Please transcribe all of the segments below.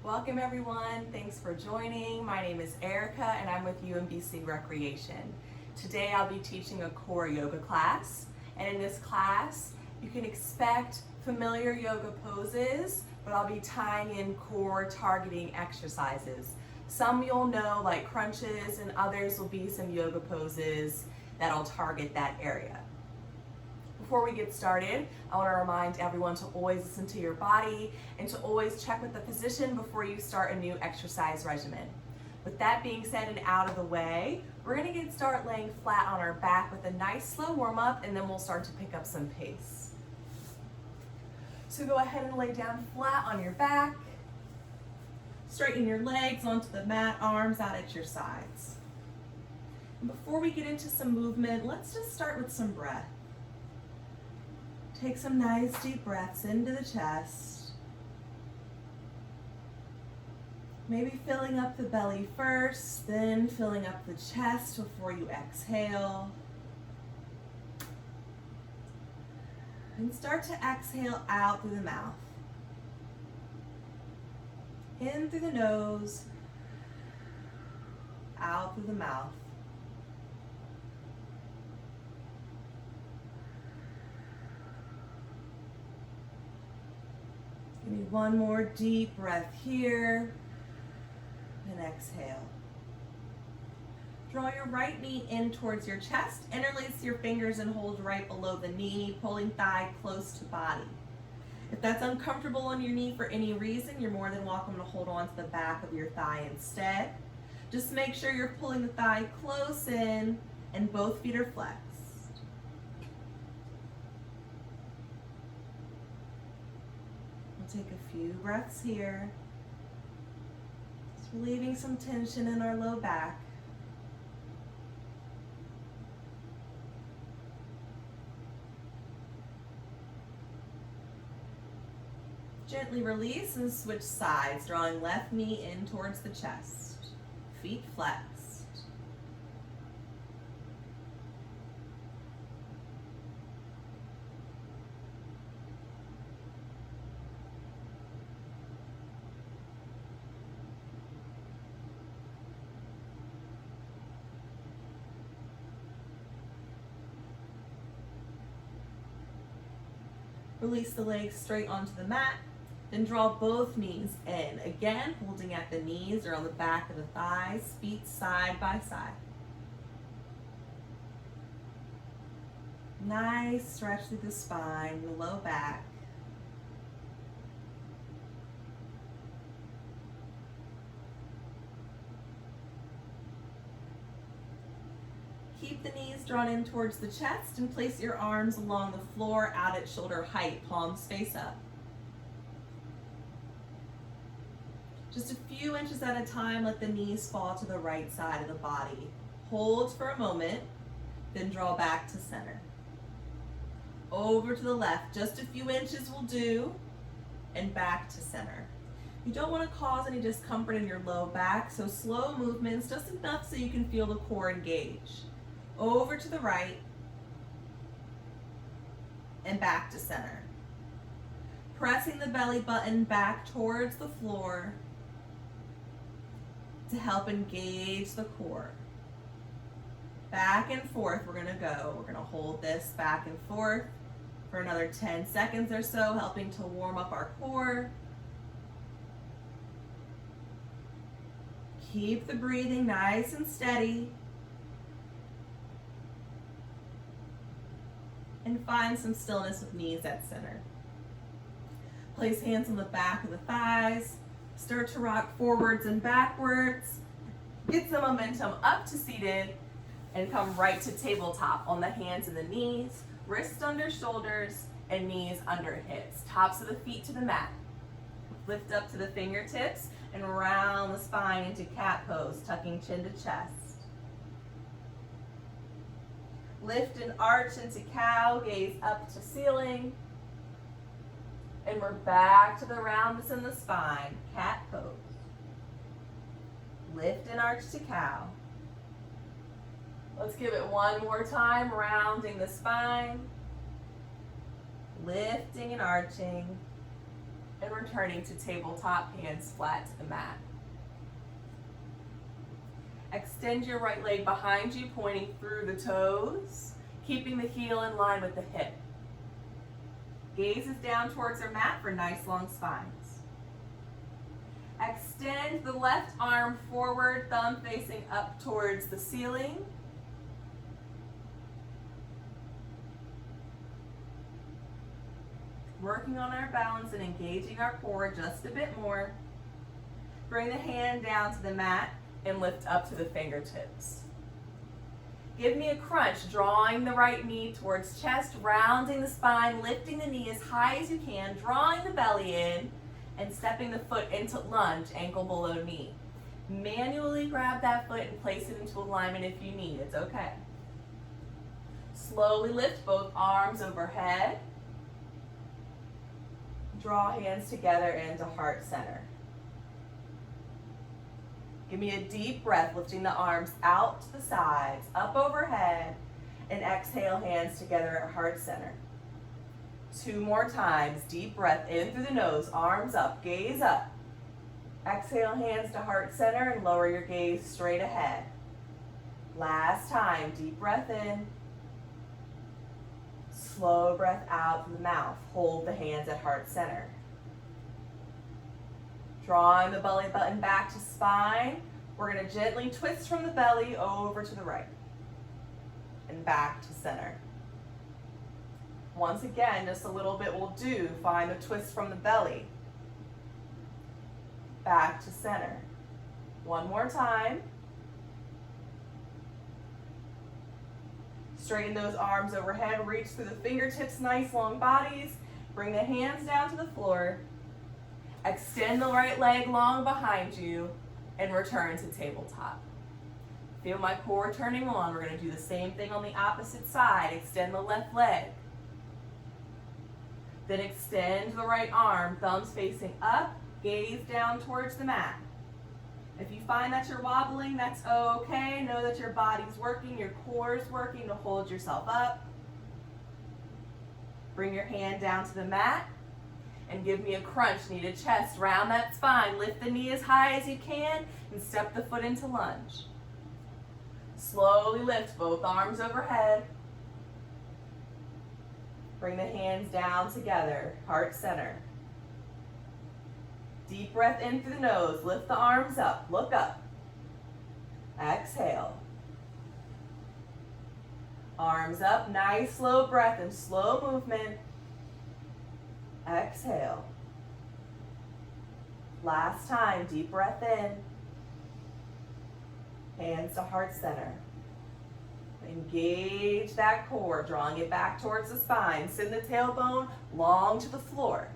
Welcome everyone, thanks for joining. My name is Erica and I'm with UMBC Recreation. Today I'll be teaching a core yoga class, and in this class you can expect familiar yoga poses, but I'll be tying in core targeting exercises. Some you'll know like crunches, and others will be some yoga poses that'll target that area. Before we get started, I want to remind everyone to always listen to your body and to always check with the physician before you start a new exercise regimen. With that being said and out of the way, we're going to start laying flat on our back with a nice slow warm up, and then we'll start to pick up some pace. So go ahead and lay down flat on your back. Straighten your legs onto the mat, arms out at your sides. And before we get into some movement, let's just start with some breath. Take some nice deep breaths into the chest. Maybe filling up the belly first, then filling up the chest before you exhale. And start to exhale out through the mouth. In through the nose, out through the mouth. Give me one more deep breath here, and exhale. Draw your right knee in towards your chest, interlace your fingers and hold right below the knee, pulling thigh close to body. If that's uncomfortable on your knee for any reason, you're more than welcome to hold on to the back of your thigh instead. Just make sure you're pulling the thigh close in and both feet are flexed. Take a few breaths here, just relieving some tension in our low back. Gently release and switch sides, drawing left knee in towards the chest, feet flexed. Release the legs straight onto the mat, then draw both knees in. Again, holding at the knees or on the back of the thighs, feet side by side. Nice stretch through the spine, the low back. Keep the knees drawn in towards the chest and place your arms along the floor out at shoulder height, palms face up. Just a few inches at a time, let the knees fall to the right side of the body. Hold for a moment, then draw back to center. Over to the left, just a few inches will do, and back to center. You don't want to cause any discomfort in your low back, so slow movements, just enough so you can feel the core engage. Over to the right, and back to center. Pressing the belly button back towards the floor to help engage the core. Back and forth we're gonna go. We're gonna hold this back and forth for another 10 seconds or so, helping to warm up our core. Keep the breathing nice and steady. And find some stillness with knees at center. Place hands on the back of the thighs. Start to rock forwards and backwards. Get some momentum up to seated and come right to tabletop on the hands and the knees, wrists under shoulders and knees under hips. Tops of the feet to the mat. Lift up to the fingertips and round the spine into cat pose, tucking chin to chest. Lift and arch into cow, gaze up to ceiling. And we're back to the roundness in the spine, cat pose. Lift and arch to cow. Let's give it one more time, rounding the spine. Lifting and arching. and returning to tabletop, hands flat to the mat. Extend your right leg behind you, pointing through the toes, keeping the heel in line with the hip. Gaze is down towards our mat for nice long spines. Extend the left arm forward, thumb facing up towards the ceiling. Working on our balance and engaging our core just a bit more. Bring the hand down to the mat and lift up to the fingertips. Give me a crunch, drawing the right knee towards chest, rounding the spine, lifting the knee as high as you can, drawing the belly in, and stepping the foot into lunge, ankle below knee. Manually grab that foot and place it into alignment if you need. It's okay. Slowly lift both arms overhead. Draw hands together into heart center. Give me a deep breath, lifting the arms out to the sides, up overhead, and exhale, hands together at heart center. 2 more times. Deep breath in through the nose, arms up, gaze up. Exhale, hands to heart center, and lower your gaze straight ahead. Last time. Deep breath in. Slow breath out through the mouth. Hold the hands at heart center. Drawing the belly button back to spine. We're going to gently twist from the belly over to the right and back to center. Once again, just a little bit will do. Find the twist from the belly. Back to center. One more time. Straighten those arms overhead. Reach through the fingertips, nice long bodies. Bring the hands down to the floor. Extend the right leg long behind you and return to tabletop. Feel my core turning on. We're going to do the same thing on the opposite side. Extend the left leg. Then extend the right arm, thumbs facing up, gaze down towards the mat. If you find that you're wobbling, that's okay. Know that your body's working, your core is working to hold yourself up. Bring your hand down to the mat and give me a crunch, knee to chest, round that spine, lift the knee as high as you can and step the foot into lunge. Slowly lift both arms overhead. Bring the hands down together, heart center. Deep breath in through the nose, lift the arms up, look up. Exhale. Arms up, nice slow breath and slow movement. Exhale. Last time, deep breath in. Hands to heart center. Engage that core, drawing it back towards the spine. Send the tailbone long to the floor.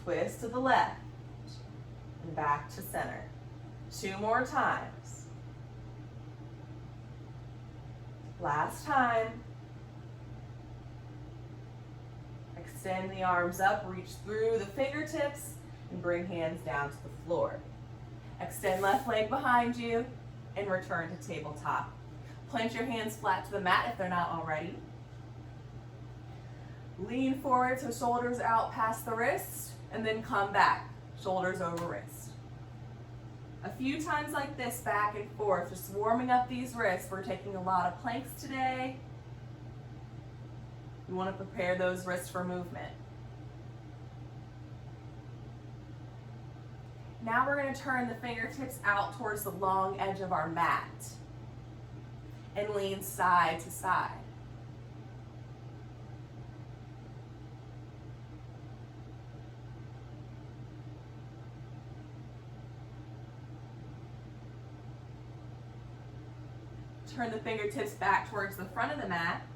Twist to the left and back to center. 2 more times. Last time. Extend the arms up, reach through the fingertips, and bring hands down to the floor. Extend left leg behind you and return to tabletop. Plant your hands flat to the mat if they're not already. Lean forward so shoulders out past the wrist, and then come back, shoulders over wrist. A few times like this, back and forth, just warming up these wrists. We're taking a lot of planks today. You want to prepare those wrists for movement. Now we're going to turn the fingertips out towards the long edge of our mat and lean side to side. Turn the fingertips back towards the front of the mat.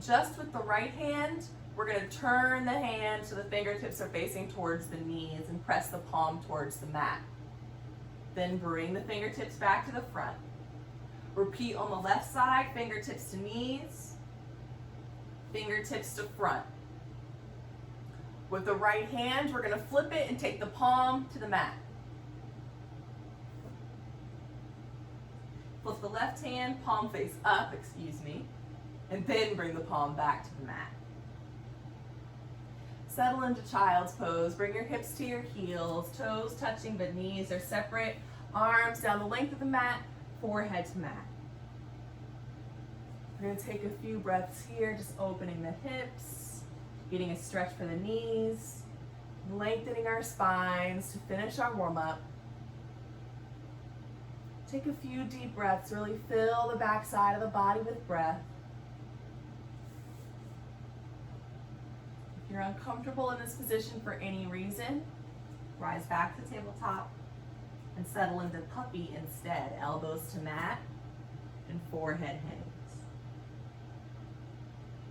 Just with the right hand, we're going to turn the hand so the fingertips are facing towards the knees and press the palm towards the mat. Then bring the fingertips back to the front. Repeat on the left side, fingertips to knees, fingertips to front. With the right hand, we're going to flip it and take the palm to the mat. Flip the left hand, palm face up, and then bring the palm back to the mat. Settle into child's pose. Bring your hips to your heels, toes touching but knees are separate. Arms down the length of the mat, forehead to mat. We're going to take a few breaths here, just opening the hips, getting a stretch for the knees, lengthening our spines to finish our warm-up. Take a few deep breaths, really fill the back side of the body with breath. If you're uncomfortable in this position for any reason, rise back to tabletop and settle into puppy instead. Elbows to mat and forehead hangs.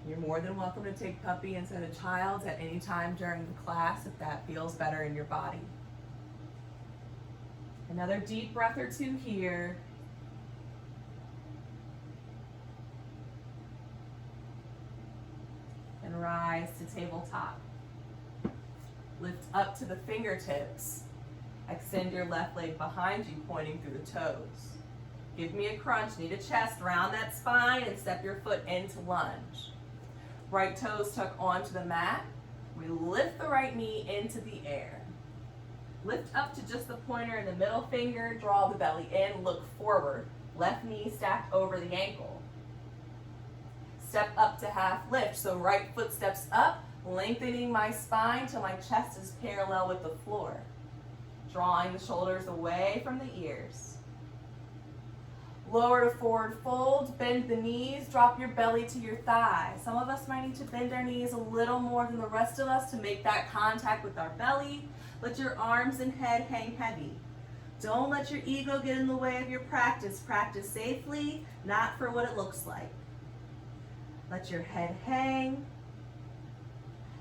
You're more than welcome to take puppy instead of child's at any time during the class if that feels better in your body. Another deep breath or two here. And rise to tabletop. Lift up to the fingertips. Extend your left leg behind you, pointing through the toes. Give me a crunch, knee to chest, round that spine, and step your foot into lunge. Right toes tuck onto the mat. We lift the right knee into the air. Lift up to just the pointer and the middle finger, draw the belly in, look forward. Left knee stacked over the ankle. Step up to half lift, so right foot steps up, lengthening my spine till my chest is parallel with the floor. Drawing the shoulders away from the ears. Lower to forward fold, bend the knees, drop your belly to your thighs. Some of us might need to bend our knees a little more than the rest of us to make that contact with our belly. Let your arms and head hang heavy. Don't let your ego get in the way of your practice. Practice safely, not for what it looks like. Let your head hang.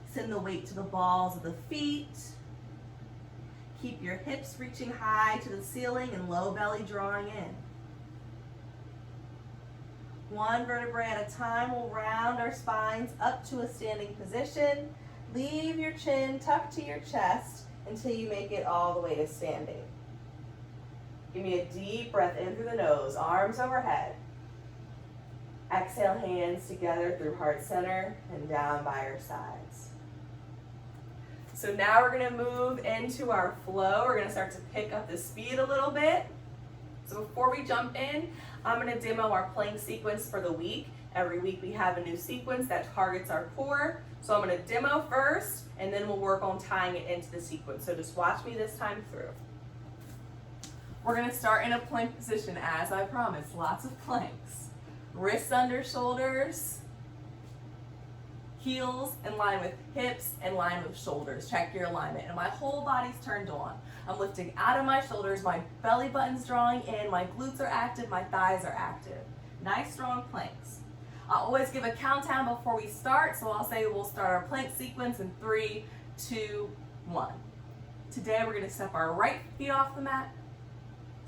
Send the weight to the balls of the feet. Keep your hips reaching high to the ceiling and low belly drawing in. One vertebrae at a time, we'll round our spines up to a standing position. Leave your chin tucked to your chest until you make it all the way to standing. Give me a deep breath in through the nose, arms overhead. Exhale, hands together through heart center and down by your sides. So now we're going to move into our flow. We're going to start to pick up the speed a little bit. So before we jump in, I'm going to demo our plank sequence for the week. Every week we have a new sequence that targets our core. So I'm going to demo first, and then we'll work on tying it into the sequence. So just watch me this time through. We're going to start in a plank position, as I promised. Lots of planks. Wrists under shoulders. Heels in line with hips, in line with shoulders. Check your alignment. And my whole body's turned on. I'm lifting out of my shoulders, my belly button's drawing in, my glutes are active, my thighs are active. Nice strong planks. I'll always give a countdown before we start, so I'll say we'll start our plank sequence in 3, 2, 1. Today we're going to step our right feet off the mat,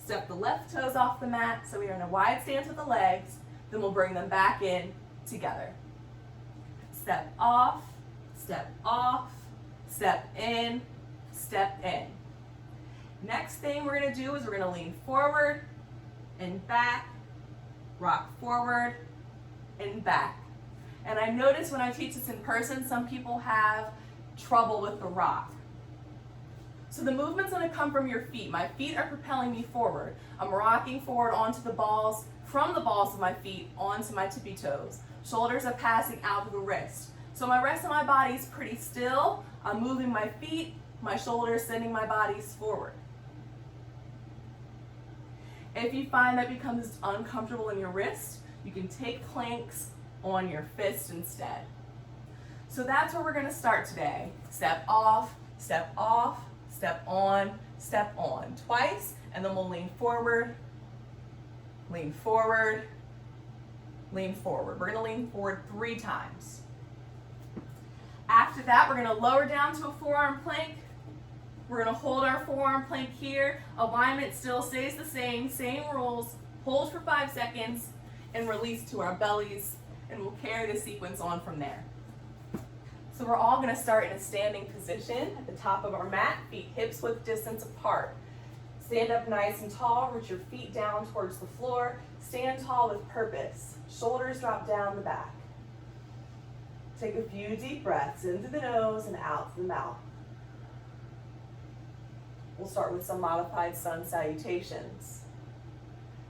step the left toes off the mat, so we are in a wide stance with the legs, then we'll bring them back in together. Step off, step in, step in. Next thing we're going to do is we're going to lean forward and back, rock forward and back. And I notice when I teach this in person, some people have trouble with the rock. So the movement's going to come from your feet. My feet are propelling me forward. I'm rocking forward onto the balls, from the balls of my feet onto my tippy toes. Shoulders are passing out of the wrist. So my rest of my body is pretty still. I'm moving my feet, my shoulders sending my bodies forward. If you find that becomes uncomfortable in your wrist, you can take planks on your fist instead. So that's where we're going to start today. Step off, step on, step on. Twice, and then we'll lean forward, lean forward, lean forward. We're going to lean forward 3 times. After that, we're going to lower down to a forearm plank. We're going to hold our forearm plank here. Alignment still stays the same rules. Hold for 5 seconds and release to our bellies, and we'll carry the sequence on from there. So we're all going to start in a standing position at the top of our mat, feet hips width distance apart. Stand up nice and tall, reach your feet down towards the floor. Stand tall with purpose. Shoulders drop down the back. Take a few deep breaths in through the nose and out through the mouth. We'll start with some modified sun salutations.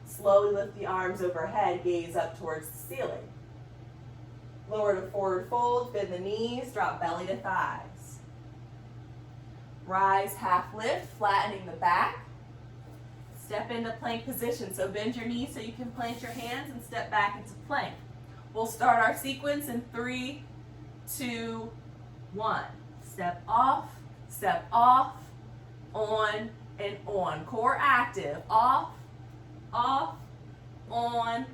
Slowly lift the arms overhead, gaze up towards the ceiling. Lower to forward fold, bend the knees, drop belly to thighs. Rise, half lift, flattening the back. Step into plank position, so bend your knees so you can plant your hands and step back into plank. We'll start our sequence in 3, 2, 1. Step off, on, and on. Core active, off, on.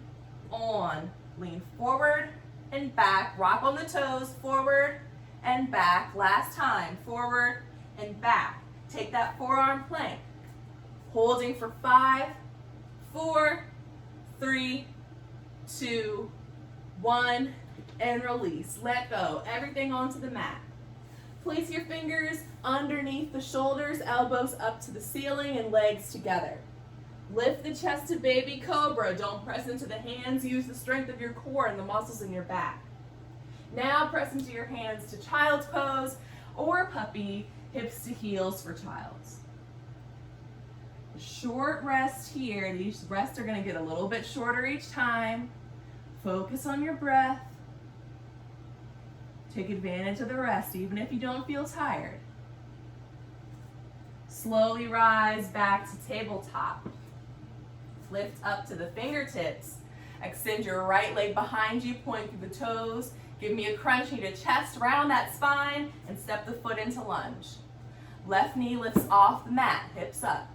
Lean forward and back, rock on the toes, forward and back. Last time, forward and back. Take that forearm plank. Holding for 5, 4, 3, 2, 1, and release. Let go. Everything onto the mat. Place your fingers underneath the shoulders, elbows up to the ceiling, and legs together. Lift the chest to baby cobra. Don't press into the hands. Use the strength of your core and the muscles in your back. Now press into your hands to child's pose or puppy, hips to heels for child's. Short rest here. These rests are going to get a little bit shorter each time. Focus on your breath. Take advantage of the rest, even if you don't feel tired. Slowly rise back to tabletop. Lift up to the fingertips. Extend your right leg behind you, point through the toes. Give me a crunch, knee to chest, round that spine, and step the foot into lunge. Left knee lifts off the mat, hips up.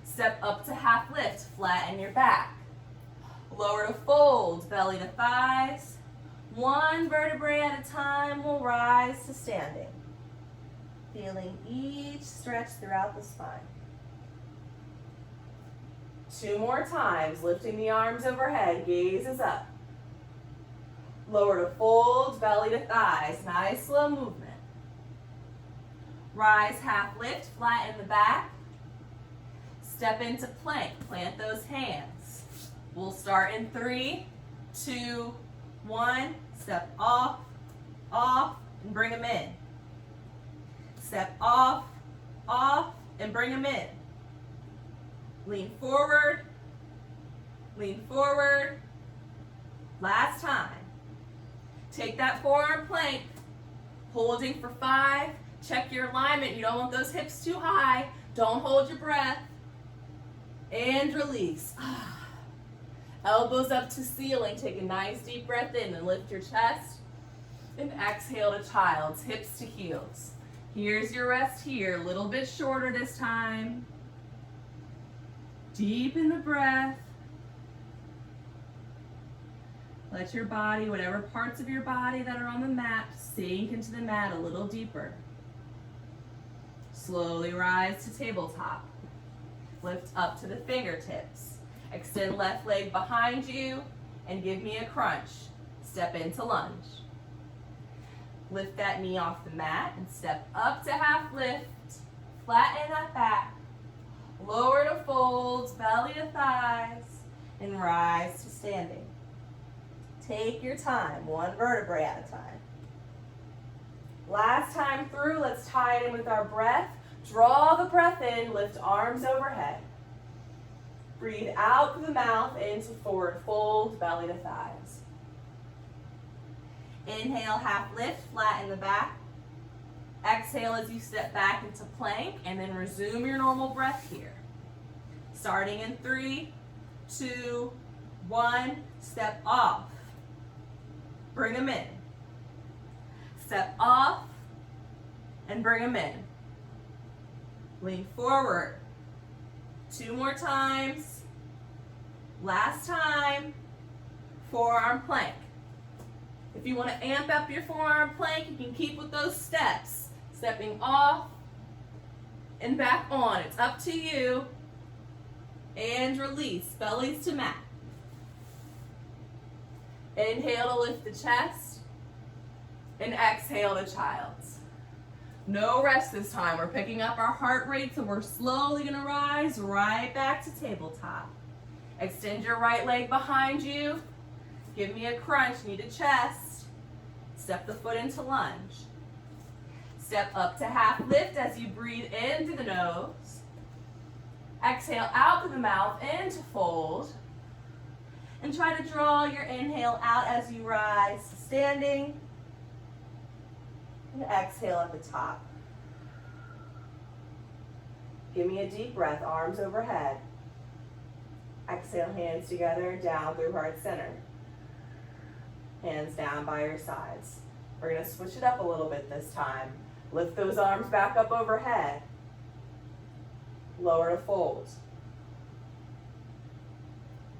Step up to half lift, flatten your back. Lower to fold, belly to thighs. One vertebrae at a time, we'll rise to standing. Feeling each stretch throughout the spine. 2 more times, lifting the arms overhead, gaze is up. Lower to fold, belly to thighs, nice slow movement. Rise, half lift, flatten the back. Step into plank, plant those hands. We'll start in 3, 2, 1. Step off, and bring them in. Step off, and bring them in. Lean forward. Last time. Take that forearm plank, holding for 5. Check your alignment. You don't want those hips too high. Don't hold your breath. And release. Elbows up to ceiling. Take a nice deep breath in and lift your chest. And exhale to child's, hips to heels. Here's your rest here. A little bit shorter this time. Deepen the breath. Let your body, whatever parts of your body that are on the mat, sink into the mat a little deeper. Slowly rise to tabletop. Lift up to the fingertips. Extend left leg behind you and give me a crunch. Step into lunge. Lift that knee off the mat and step up to half lift. Flatten that back. Lower to folds, belly to thighs, and rise to standing. Take your time, 1 vertebrae at a time. Last time through, let's tie it in with our breath. Draw the breath in, lift arms overhead. Breathe out through the mouth into forward fold, belly to thighs. Inhale, half lift, flatten the back. Exhale as you step back into plank, and then resume your normal breath here. Starting in 3, 2, 1, step off. Bring them in. Step off and bring them in. Lean forward. 2 more times. Last time. Forearm plank. If you want to amp up your forearm plank, you can keep with those steps. Stepping off and back on. It's up to you. And release. Bellies to mat. Inhale to lift the chest. And exhale to child's. No rest this time. We're picking up our heart rate, so we're slowly going to rise right back to tabletop. Extend your right leg behind you. Give me a crunch, knee to chest. Step the foot into lunge. Step up to half lift as you breathe in through the nose. Exhale out through the mouth into fold. And try to draw your inhale out as you rise to standing. And exhale at the top. Give me a deep breath, arms overhead. Exhale, hands together, down through heart center. Hands down by your sides. We're going to switch it up a little bit this time. Lift those arms back up overhead. Lower to fold.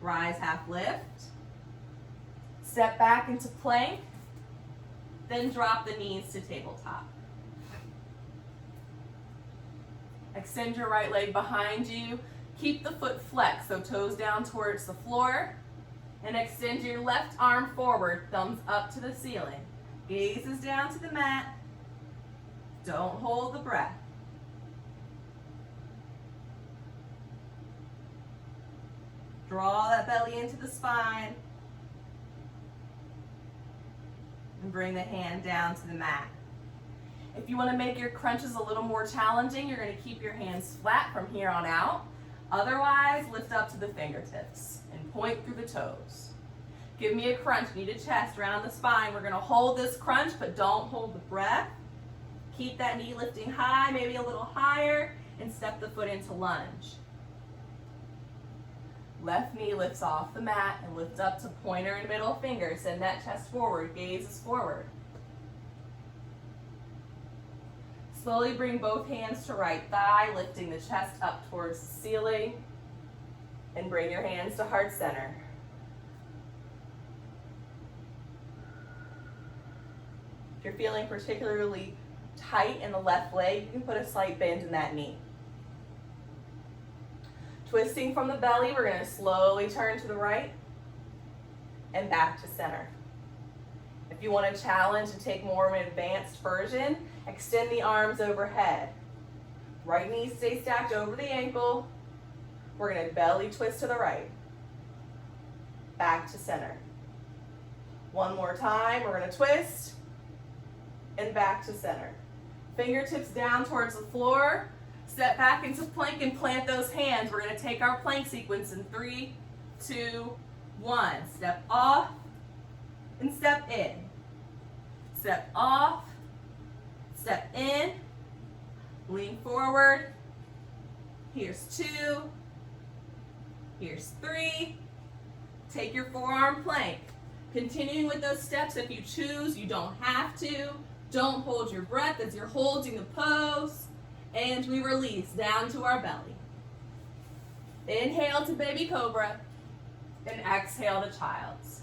Rise, half lift. Step back into plank. Then drop the knees to tabletop. Extend your right leg behind you. Keep the foot flexed, so toes down towards the floor. And extend your left arm forward, thumbs up to the ceiling. Gaze is down to the mat. Don't hold the breath. Draw that belly into the spine. And bring the hand down to the mat. If you want to make your crunches a little more challenging, you're going to keep your hands flat from here on out. Otherwise, lift up to the fingertips and point through the toes. Give me a crunch, knee to chest, round the spine. We're going to hold this crunch, but don't hold the breath. Keep that knee lifting high, maybe a little higher, and step the foot into lunge. Left knee lifts off the mat and lifts up to pointer and middle finger. Send that chest forward, gaze is forward. Slowly bring both hands to right thigh, lifting the chest up towards the ceiling. And bring your hands to heart center. If you're feeling particularly tight in the left leg, you can put a slight bend in that knee. Twisting from the belly, we're going to slowly turn to the right and back to center. If you want to challenge and take more of an advanced version, extend the arms overhead. Right knee stays stacked over the ankle. We're going to belly twist to the right. Back to center. One more time, we're going to twist and back to center. Fingertips down towards the floor. Step back into plank and plant those hands. We're going to take our plank sequence in 3, 2, 1. Step off and step in. Step off, step in, lean forward. Here's 2, here's 3. Take your forearm plank. Continuing with those steps if you choose, you don't have to. Don't hold your breath as you're holding the pose. And we release down to our belly. Inhale to baby cobra and exhale to child's.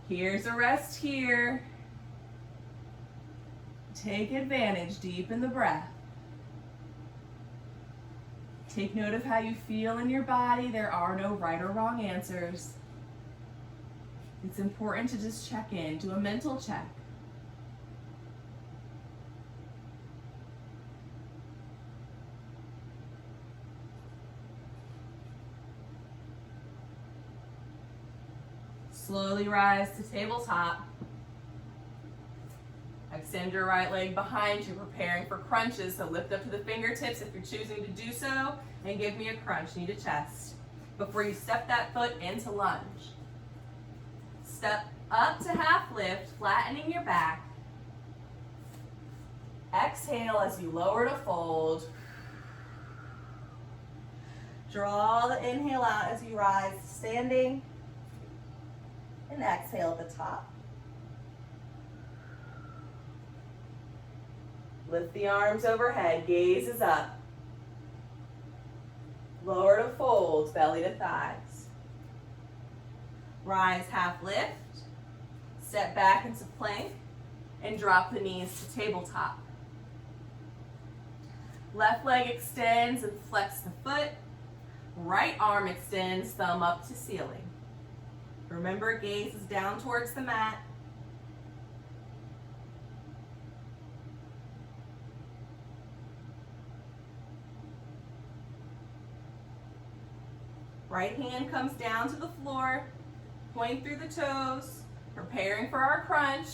Here's a rest here. Take advantage, deepen the breath. Take note of how you feel in your body. There are no right or wrong answers. It's important to just check in, do a mental check. Slowly rise to tabletop. Extend your right leg behind you, preparing for crunches. So lift up to the fingertips if you're choosing to do so, and give me a crunch, knee to chest. Before you step that foot into lunge. Step up to half lift, flattening your back. Exhale as you lower to fold. Draw the inhale out as you rise to standing. And exhale at the top. Lift the arms overhead, gaze is up. Lower to fold, belly to thighs. Rise, half lift. Step back into plank and drop the knees to tabletop. Left leg extends and flex the foot. Right arm extends, thumb up to ceiling. Remember, gaze is down towards the mat. Right hand comes down to the floor, point through the toes, preparing for our crunch.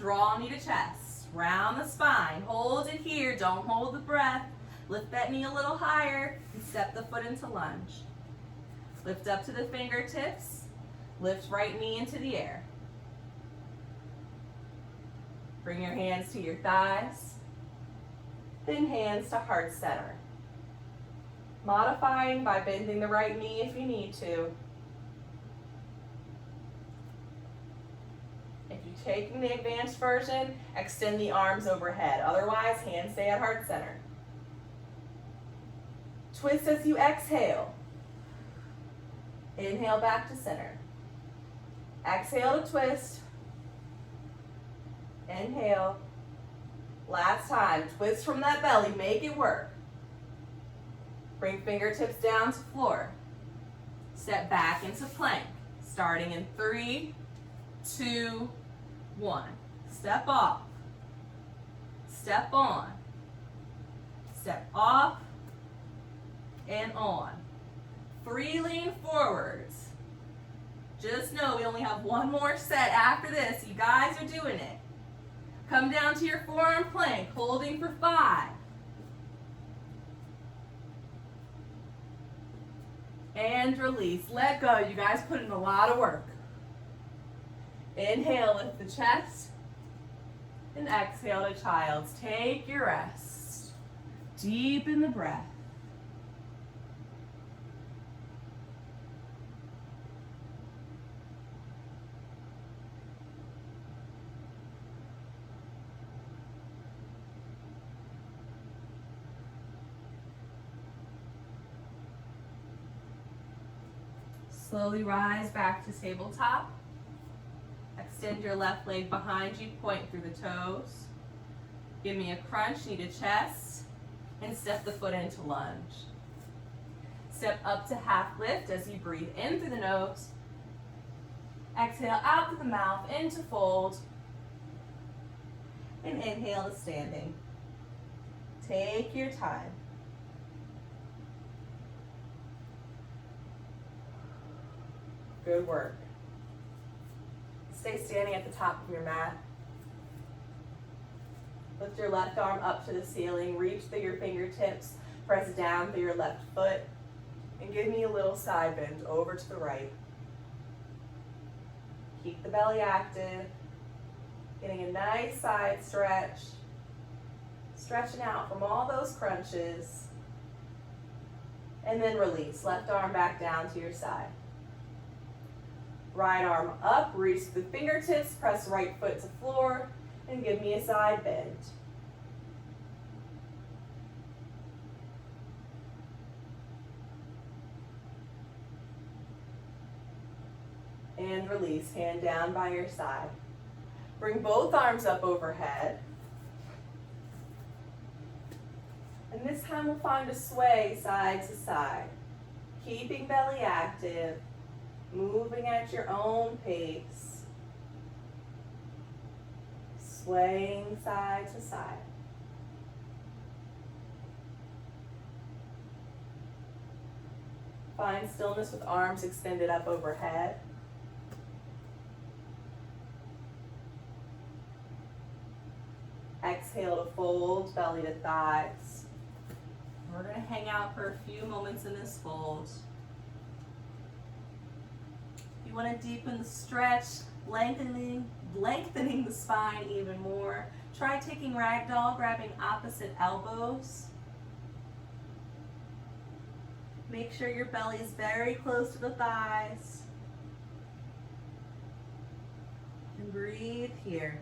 Draw knee to chest. Round the spine. Hold it here. Don't hold the breath. Lift that knee a little higher and step the foot into lunge. Lift up to the fingertips. Lift right knee into the air. Bring your hands to your thighs. Then hands to heart center. Modifying by bending the right knee if you need to. If you're taking the advanced version, extend the arms overhead. Otherwise, hands stay at heart center. Twist as you exhale. Inhale back to center. Exhale to twist. Inhale. Last time, twist from that belly, make it work. Bring fingertips down to floor. Step back into plank, starting in 3, 2, 1. Step off. Step on. Step off and on. 3 lean forwards. Just know we only have one more set after this. You guys are doing it. Come down to your forearm plank, holding for 5. And release. Let go. You guys put in a lot of work. Inhale, lift the chest. And exhale to child's. Take your rest. Deepen the breath. Slowly rise back to tabletop. Extend your left leg behind you, point through the toes. Give me a crunch, knee to chest, and step the foot into lunge. Step up to half lift as you breathe in through the nose. Exhale out through the mouth into fold. And inhale to standing. Take your time. Good work. Stay standing at the top of your mat. Lift your left arm up to the ceiling. Reach through your fingertips. Press down through your left foot. And give me a little side bend over to the right. Keep the belly active. Getting a nice side stretch. Stretching out from all those crunches. And then release. Left arm back down to your side. Right arm up, reach the fingertips, press right foot to floor, and give me a side bend. And release, hand down by your side. Bring both arms up overhead. And this time we'll find a sway side to side, keeping belly active. Moving at your own pace. Swaying side to side. Find stillness with arms extended up overhead. Exhale to fold, belly to thighs. We're going to hang out for a few moments in this fold. You want to deepen the stretch, lengthening the spine even more. Try taking ragdoll, grabbing opposite elbows. Make sure your belly is very close to the thighs. And breathe here.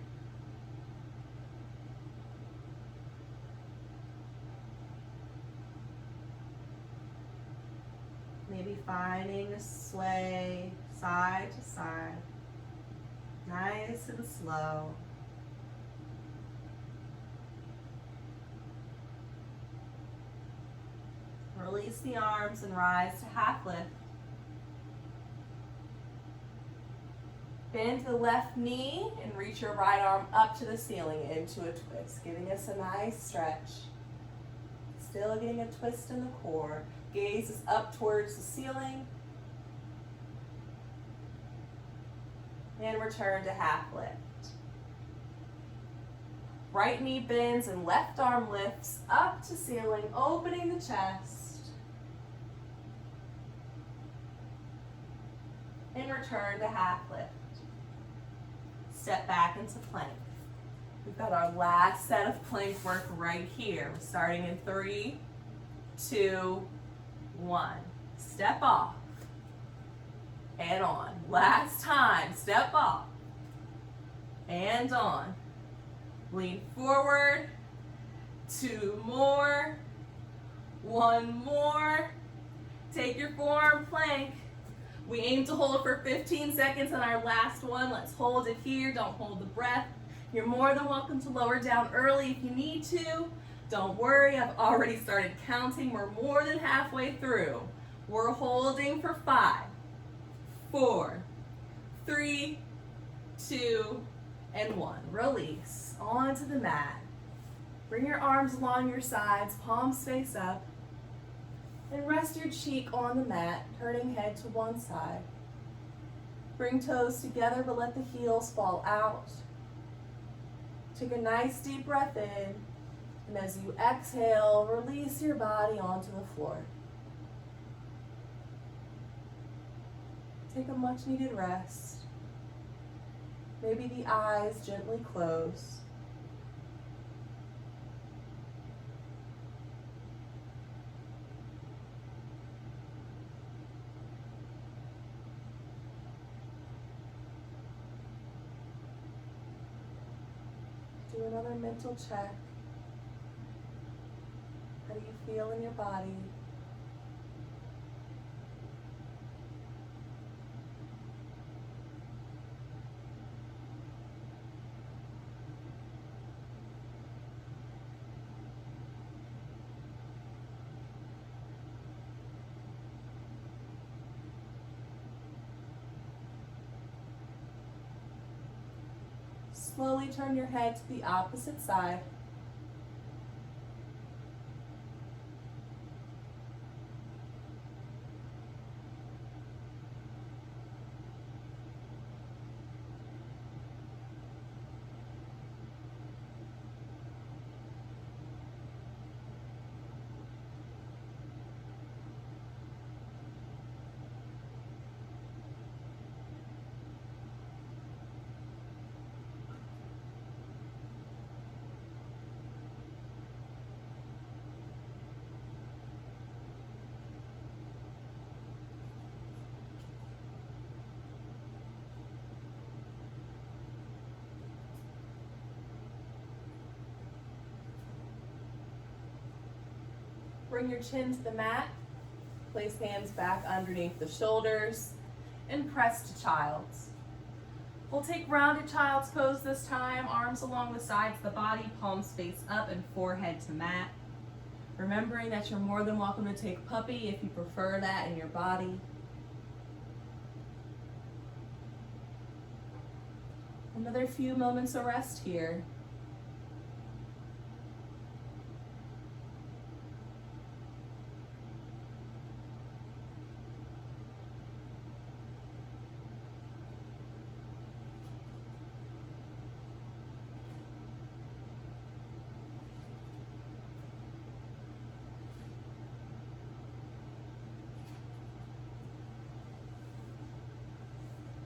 Maybe finding a sway side to side, nice and slow. Release the arms and rise to half lift. Bend the left knee and reach your right arm up to the ceiling into a twist, giving us a nice stretch. Still getting a twist in the core. Gaze is up towards the ceiling. And return to half lift. Right knee bends and left arm lifts up to ceiling, opening the chest. And return to half lift. Step back into plank. We've got our last set of plank work right here. We're starting in 3, 2, 1. Step off and on. Last time, step off and on. Lean forward, 2 more, 1 more. Take your forearm plank. We aim to hold for 15 seconds on our last one. Let's hold it here. Don't hold the breath. You're more than welcome to lower down early if you need to. Don't worry, I've already started counting. We're more than halfway through. We're holding for 5, 4, 3, 2, and 1. Release onto the mat. Bring your arms along your sides, palms face up, and rest your cheek on the mat, turning head to one side. Bring toes together, but let the heels fall out. Take a nice deep breath in, and as you exhale, release your body onto the floor. Take a much needed rest. Maybe the eyes gently close. Do another mental check. How do you feel in your body? Slowly turn your head to the opposite side. Bring your chin to the mat, place hands back underneath the shoulders, and press to child's. We'll take rounded child's pose this time, arms along the sides of the body, palms face up and forehead to mat. Remembering that you're more than welcome to take puppy if you prefer that in your body. Another few moments of rest here.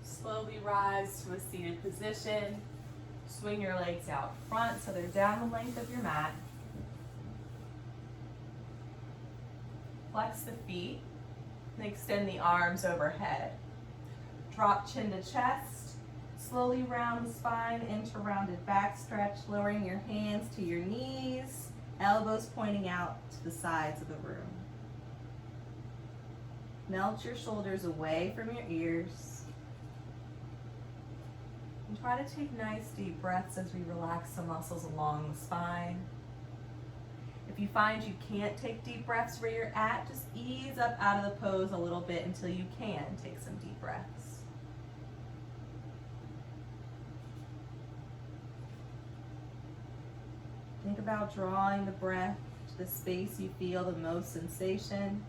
Slowly rise to a seated position. Swing your legs out front so they're down the length of your mat. Flex the feet and extend the arms overhead. Drop chin to chest. Slowly round the spine into rounded back stretch, lowering your hands to your knees, elbows pointing out to the sides of the room. Melt your shoulders away from your ears. And try to take nice deep breaths as we relax the muscles along the spine. If you find you can't take deep breaths where you're at, just ease up out of the pose a little bit until you can take some deep breaths. Think about drawing the breath to the space you feel the most sensation.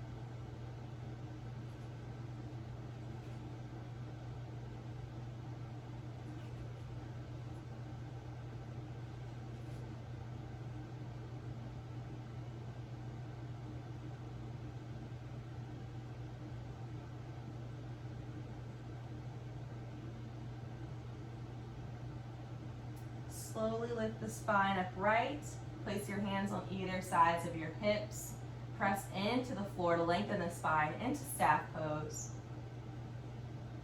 Slowly lift the spine upright. Place your hands on either sides of your hips. Press into the floor to lengthen the spine into staff pose.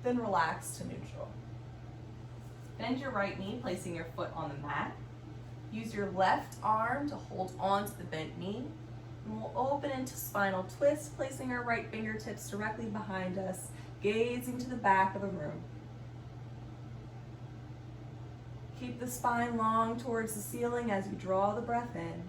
Then relax to neutral. Bend your right knee, placing your foot on the mat. Use your left arm to hold on to the bent knee. And we'll open into spinal twist, placing our right fingertips directly behind us, gazing to the back of the room. Keep the spine long towards the ceiling as you draw the breath in.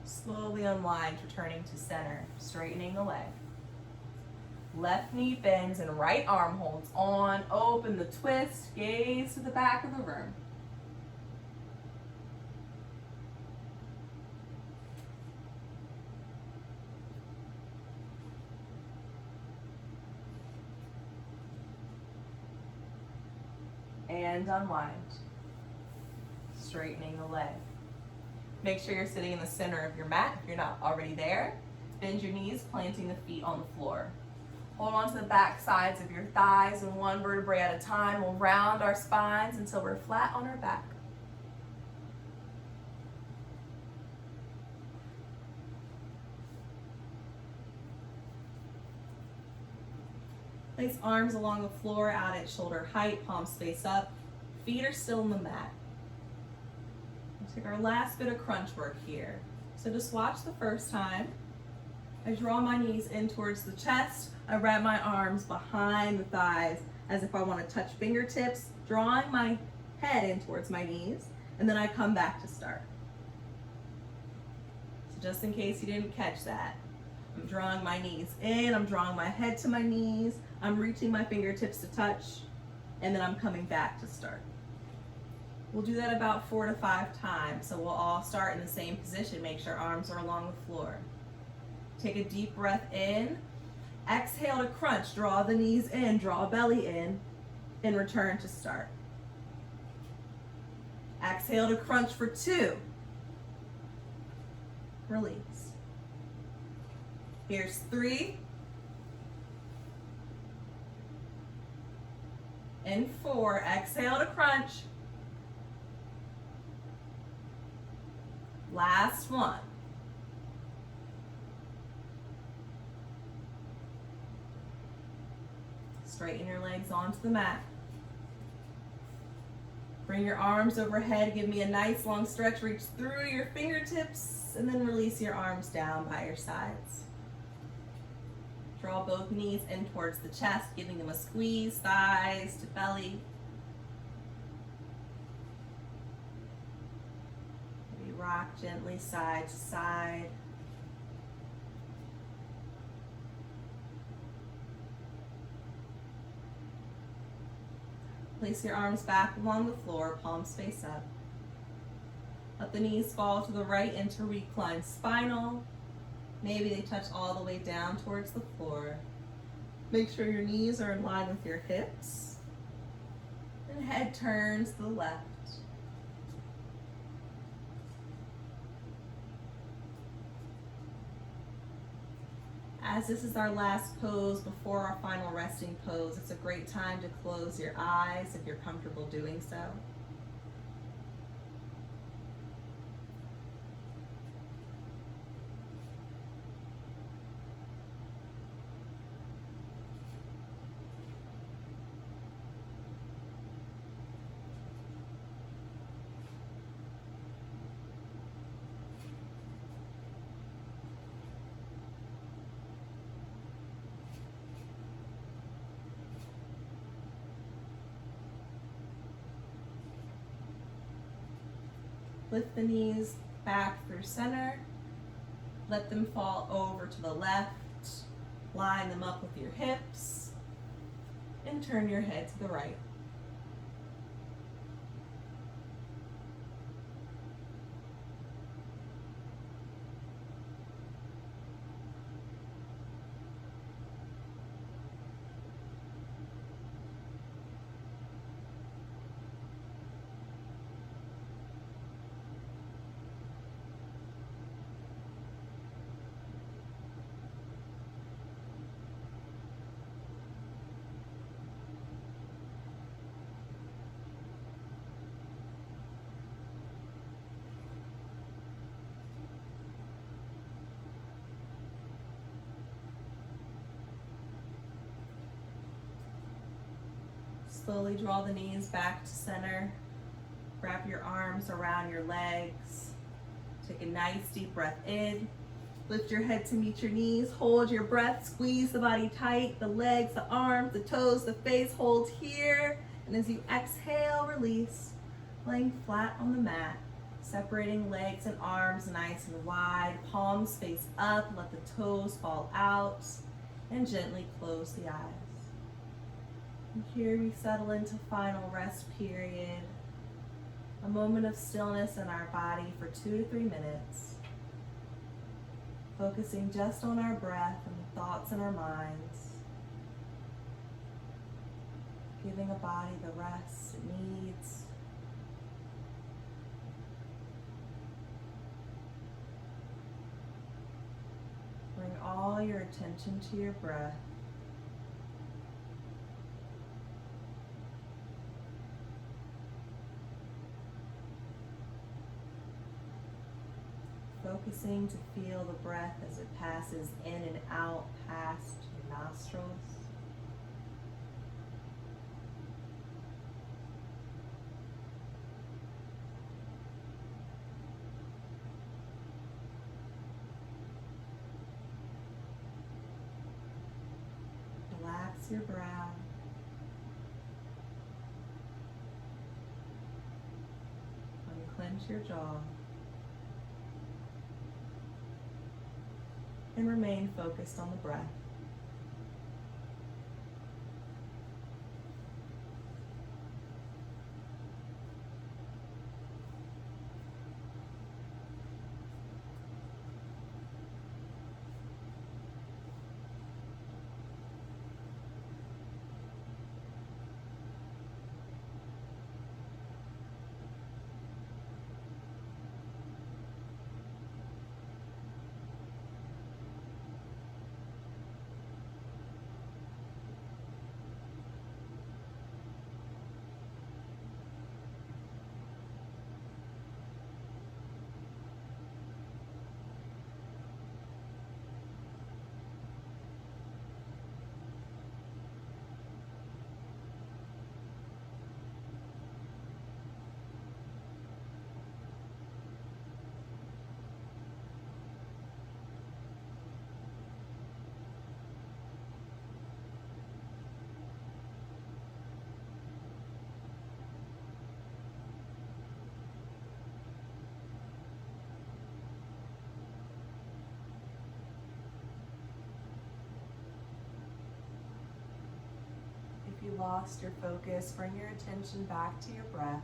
Slowly unwind, returning to center, straightening the leg. Left knee bends and right arm holds on. Open the twist, gaze to the back of the room. And unwind, straightening the leg. Make sure you're sitting in the center of your mat if you're not already there. Bend your knees, planting the feet on the floor. Hold on to the back sides of your thighs, and one vertebrae at a time. We'll round our spines until we're flat on our back. Place arms along the floor out at shoulder height, palms face up. Feet are still on the mat. We'll take our last bit of crunch work here. So just watch the first time. I draw my knees in towards the chest. I wrap my arms behind the thighs as if I want to touch fingertips, drawing my head in towards my knees, and then I come back to start. So just in case you didn't catch that, I'm drawing my knees in, I'm drawing my head to my knees, I'm reaching my fingertips to touch, and then I'm coming back to start. We'll do that about 4 to 5 times, so we'll all start in the same position. Make sure arms are along the floor. Take a deep breath in. Exhale to crunch. Draw the knees in, draw belly in, and return to start. Exhale to crunch for 2. Release. Here's 3. And 4. Exhale to crunch. Last one. Straighten your legs onto the mat. Bring your arms overhead. Give me a nice long stretch. Reach through your fingertips and then release your arms down by your sides. Draw both knees in towards the chest, giving them a squeeze, thighs to belly. Maybe rock gently side to side. Place your arms back along the floor, palms face up. Let the knees fall to the right into reclined spinal. Maybe they touch all the way down towards the floor. Make sure your knees are in line with your hips. And head turns to the left. As this is our last pose before our final resting pose, it's a great time to close your eyes if you're comfortable doing so. Lift the knees back through center. Let them fall over to the left. Line them up with your hips. And turn your head to the right. Slowly draw the knees back to center. Wrap your arms around your legs. Take a nice deep breath in. Lift your head to meet your knees. Hold your breath. Squeeze the body tight. The legs, the arms, the toes, the face. Hold here. And as you exhale, release. Laying flat on the mat. Separating legs and arms nice and wide. Palms face up. Let the toes fall out. And gently close the eyes. And here we settle into final rest period. A moment of stillness in our body for 2 to 3 minutes. Focusing just on our breath and the thoughts in our minds. Giving a body the rest it needs. Bring all your attention to your breath. Focusing to feel the breath as it passes in and out past your nostrils. Relax your brow. Unclench your jaw. And remain focused on the breath. If you lost your focus, bring your attention back to your breath.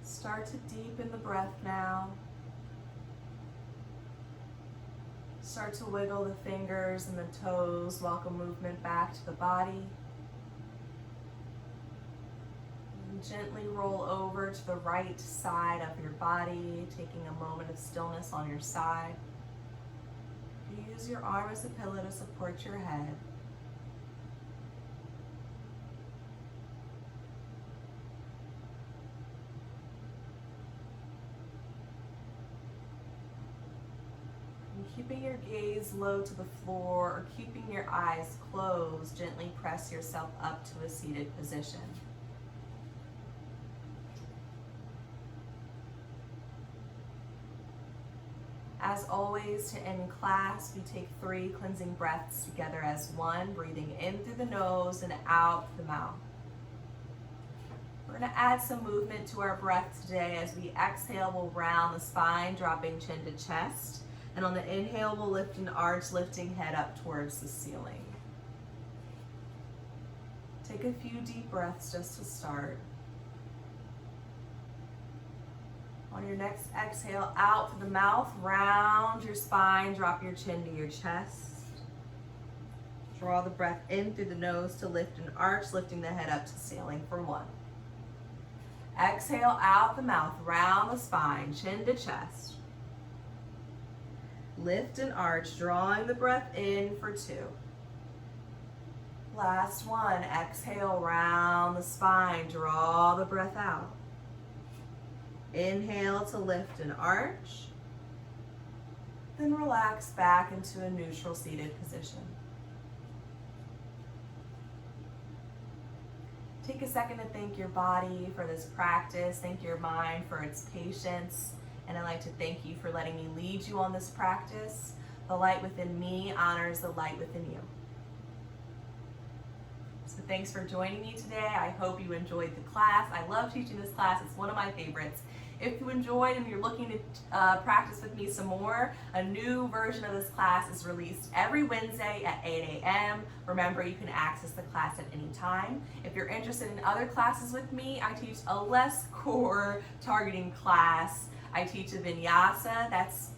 Start to deepen the breath now. Start to wiggle the fingers and the toes, welcome movement back to the body. And gently roll over to the right side of your body, taking a moment of stillness on your side. Use your arm as a pillow to support your head. And keeping your gaze low to the floor or keeping your eyes closed, gently press yourself up to a seated position. As always, to end class, we take 3 cleansing breaths together as one, breathing in through the nose and out through the mouth. We're going to add some movement to our breath today. As we exhale, we'll round the spine, dropping chin to chest. And on the inhale, we'll lift an arch, lifting head up towards the ceiling. Take a few deep breaths just to start. On your next exhale, out through the mouth, round your spine, drop your chin to your chest. Draw the breath in through the nose to lift an arch, lifting the head up to ceiling for 1. Exhale out the mouth, round the spine, chin to chest. Lift an arch, drawing the breath in for 2. Last one, exhale, round the spine, draw the breath out. Inhale to lift an arch, then relax back into a neutral seated position. Take a second to thank your body for this practice, thank your mind for its patience, and I'd like to thank you for letting me lead you on this practice. The light within me honors the light within you. So thanks for joining me today. I hope you enjoyed the class. I love teaching this class. It's one of my favorites. If you enjoyed and you're looking to practice with me some more, a new version of this class is released every Wednesday at 8 a.m. Remember, you can access the class at any time. If you're interested in other classes with me, I teach a less core targeting class. I teach a vinyasa that's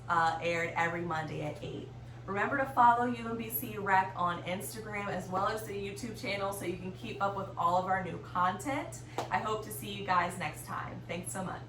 aired every Monday at 8. Remember to follow UMBC Rec on Instagram as well as the YouTube channel so you can keep up with all of our new content. I hope to see you guys next time. Thanks so much.